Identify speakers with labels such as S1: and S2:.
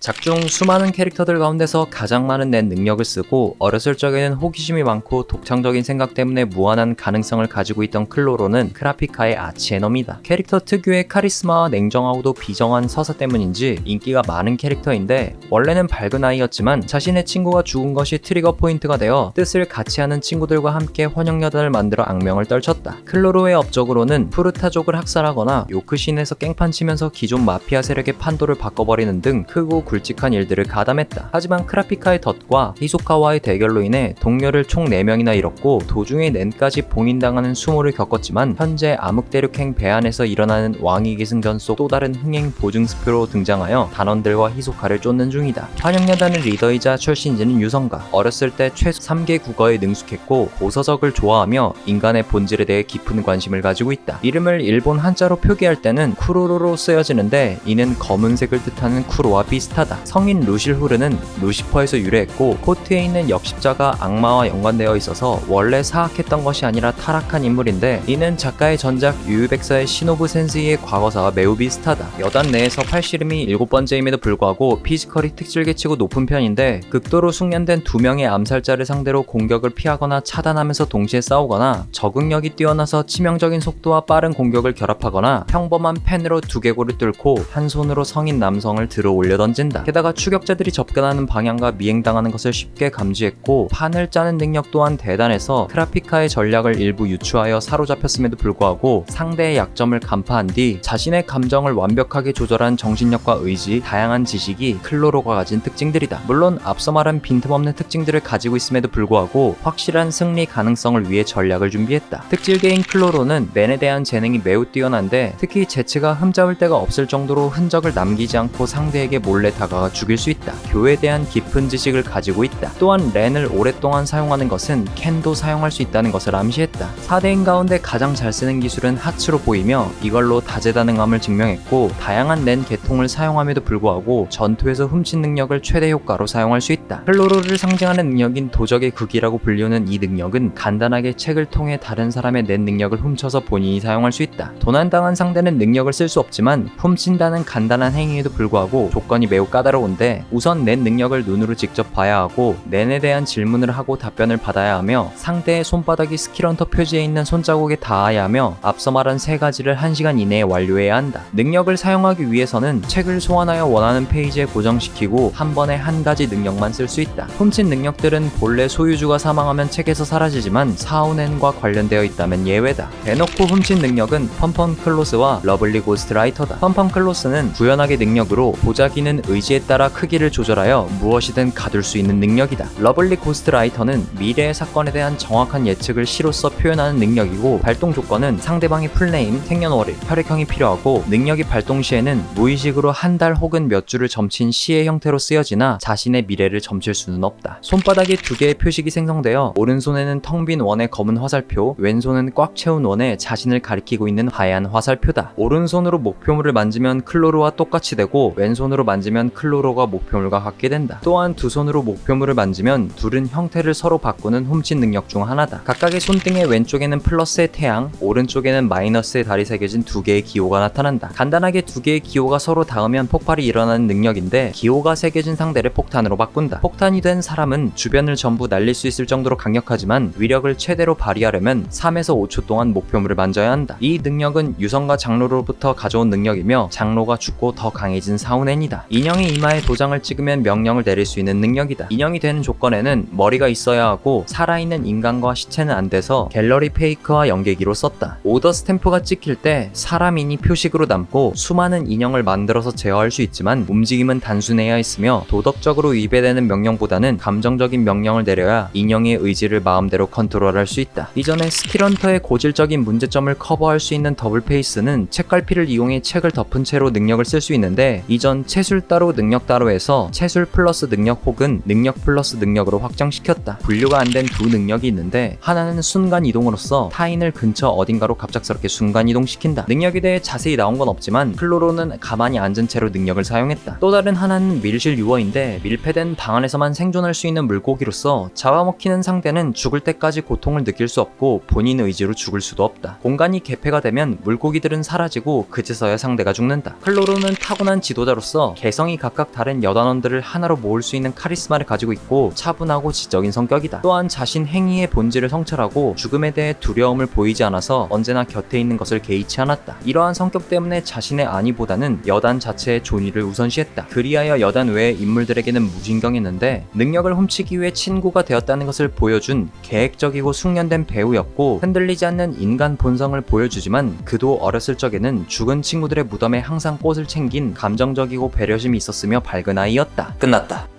S1: 작중 수많은 캐릭터들 가운데서 가장 많은 낸 능력을 쓰고 어렸을 적에는 호기심이 많고 독창적인 생각 때문에 무한한 가능성을 가지고 있던 클로로는 크라피카의 아치에너입니다. 캐릭터 특유의 카리스마와 냉정하고도 비정한 서사 때문인지 인기가 많은 캐릭터인데, 원래는 밝은 아이였지만 자신의 친구가 죽은 것이 트리거 포인트가 되어 뜻을 같이 하는 친구들과 함께 환영여단을 만들어 악명을 떨쳤다. 클로로의 업적으로는 푸르타족을 학살하거나 요크신에서 깽판 치면서 기존 마피아 세력의 판도를 바꿔버리는 등 크고 굵직한 일들을 가담했다. 하지만 크라피카의 덫과 히소카와의 대결로 인해 동료를 총 4명이나 잃었고 도중에 낸까지 봉인당하는 수모를 겪었지만, 현재 암흑대륙행 배안에서 일어나는 왕위 계승전 속 또 다른 흥행 보증스표로 등장하여 단원들과 히소카를 쫓는 중이다. 환영여단의 리더이자 출신지는 유성가. 어렸을 때 최소 3개 국어에 능숙했고 고서적을 좋아하며 인간의 본질에 대해 깊은 관심을 가지고 있다. 이름을 일본 한자로 표기할 때는 쿠로로로 쓰여지는데, 이는 검은색을 뜻하는 쿠로와 비슷하다. 성인 루실후르는 루시퍼에서 유래했고 코트에 있는 역십자가 악마와 연관되어 있어서 원래 사악했던 것이 아니라 타락한 인물인데, 이는 작가의 전작 유유백사의 시노부 센스이의 과거사와 매우 비슷하다. 여단 내에서 팔씨름이 7번째임에도 불구하고 피지컬이 특질계치고 높은 편인데, 극도로 숙련된 2명의 암살자를 상대로 공격을 피하거나 차단하면서 동시에 싸우거나, 적응력이 뛰어나서 치명적인 속도와 빠른 공격을 결합하거나, 평범한 펜으로 두개골을 뚫고 한 손으로 성인 남성을 들어 올려 던진다. 게다가 추격자들이 접근하는 방향과 미행당하는 것을 쉽게 감지했고, 판을 짜는 능력 또한 대단해서 크라피카의 전략을 일부 유추하여 사로잡혔음에도 불구하고 상대의 약점을 간파한 뒤 자신의 감정을 완벽하게 조절한 정신력과 의지, 다양한 지식이 클로로가 가진 특징들이다. 물론 앞서 말한 빈틈없는 특징들을 가지고 있음에도 불구하고 확실한 승리 가능성을 위해 전략을 준비했다. 특질계인 클로로는 낸에 대한 재능이 매우 뛰어난데, 특히 제츠가 흠잡을 데가 없을 정도로 흔적을 남기지 않고 상대에게 몰래 다가가 죽일 수 있다. 교에 대한 깊은 지식을 가지고 있다. 또한 렌을 오랫동안 사용하는 것은 캔도 사용할 수 있다는 것을 암시했다. 4대인 가운데 가장 잘 쓰는 기술은 하츠로 보이며, 이걸로 다재다능함을 증명했고, 다양한 렌 계통을 사용함에도 불구하고 전투에서 훔친 능력을 최대 효과로 사용할 수 있다. 클로로를 상징하는 능력인 도적의 극이라고 불리우는 이 능력은 간단하게 책을 통해 다른 사람의 낸 능력을 훔쳐서 본인이 사용할 수 있다. 도난당한 상대는 능력을 쓸 수 없지만 훔친다는 간단한 행위에도 불구하고 조건이 매우 까다로운데, 우선 낸 능력을 눈으로 직접 봐야 하고 낸에 대한 질문을 하고 답변을 받아야 하며, 상대의 손바닥이 스킬헌터 표지에 있는 손자국에 닿아야 하며, 앞서 말한 3가지를 1시간 이내에 완료해야 한다. 능력을 사용하기 위해서는 책을 소환하여 원하는 페이지에 고정시키고 한 번에 1가지 능력만 쓸 수 있다. 훔친 능력들은 본래 소유주가 사망하면 책에서 사라지지만 사우넨과 관련되어 있다면 예외다. 대놓고 훔친 능력은 펌펌클로스와 러블리 고스트라이터다. 펌펌클로스는 구현하기 능력으로 보자기는 의지에 따라 크기를 조절하여 무엇이든 가둘 수 있는 능력이다. 러블리 고스트라이터는 미래의 사건에 대한 정확한 예측을 시로써 표현하는 능력이고, 발동 조건은 상대방이 풀네임, 생년월일, 혈액형이 필요하고, 능력이 발동 시에는 무의식으로 한 달 혹은 몇 줄을 점친 시의 형태로 쓰여지나 자신의 미래를 점칠 수는 없다. 손바닥에 2개의 표식이 생성되어 오른손에는 텅 빈 원의 검은 화살표, 왼손은 꽉 채운 원에 자신을 가리키고 있는 하얀 화살표다. 오른손으로 목표물을 만지면 클로로와 똑같이 되고, 왼손으로 만지면 클로로가 목표물과 같게 된다. 또한 두 손으로 목표물을 만지면 둘은 형태를 서로 바꾸는 훔친 능력 중 하나다. 각각의 손등의 왼쪽에는 플러스의 태양, 오른쪽에는 마이너스의 달이 새겨진 2개의 기호가 나타난다. 간단하게 2개의 기호가 서로 닿으면 폭발이 일어나는 능력인데, 기호가 새겨진 상대를 폭탄으로 바꾼다. 폭탄이 된 사람은 주변을 전부 날릴 수 있을 정도로 강력하지만 위력을 최대로 발휘하려면 3에서 5초 동안 목표물을 만져야 한다. 이 능력은 유성과 장로로부터 가져온 능력이며, 장로가 죽고 더 강해진 사우넨이다. 인형의 이마에 도장을 찍으면 명령을 내릴 수 있는 능력이다. 인형이 되는 조건에는 머리가 있어야 하고 살아있는 인간과 시체는 안 돼서 갤러리 페이크와 연계기로 썼다. 오더 스탬프가 찍힐 때 사람인이 표식으로 남고 수많은 인형을 만들어서 제어할 수 있지만 움직임은 단순해야 했으며, 도덕적으로 위배되는 명령보다는 감정적인 명령을 내려야 인형의 의지를 마음대로 컨트롤할 수 있다. 이전에 스킬헌터의 고질적인 문제점을 커버할 수 있는 더블 페이스는 책갈피를 이용해 책을 덮은 채로 능력을 쓸 수 있는데, 이전 채술 따로 능력 따로에서 채술 플러스 능력 혹은 능력 플러스 능력으로 확장시켰다. 분류가 안 된 두 능력이 있는데, 하나는 순간 이동으로서 타인을 근처 어딘가로 갑작스럽게 순간 이동시킨다. 능력에 대해 자세히 나온 건 없지만 클로로는 가만히 앉은 채로 능력을 사용했다. 또 다른 하나는 밀실 유어인데, 밀폐된 방 안에서만 생존할 수 있는 물고기로서 잡아먹히는 상대는 죽을 때까지 고통을 느낄 수 없고 본인 의지로 죽을 수도 없다. 공간이 개폐가 되면 물고기들은 사라지고 그제서야 상대가 죽는다. 클로로는 타고난 지도자로서 개성이 성향이 각각 다른 여단원들을 하나로 모을 수 있는 카리스마를 가지고 있고 차분하고 지적인 성격이다. 또한 자신 행위의 본질을 성찰하고 죽음에 대해 두려움을 보이지 않아서 언제나 곁에 있는 것을 개의치 않았다. 이러한 성격 때문에 자신의 안위보다는 여단 자체의 존의를 우선시했다. 그리하여 여단 외의 인물들에게는 무진경했는데 능력을 훔치기 위해 친구가 되었다는 것을 보여준 계획적이고 숙련된 배우였고 흔들리지 않는 인간 본성을 보여주지만 그도 어렸을 적에는 죽은 친구들의 무덤에 항상 꽃을 챙긴 감정적이고 배려심이 있었으며 밝은 아이였다. 끝났다.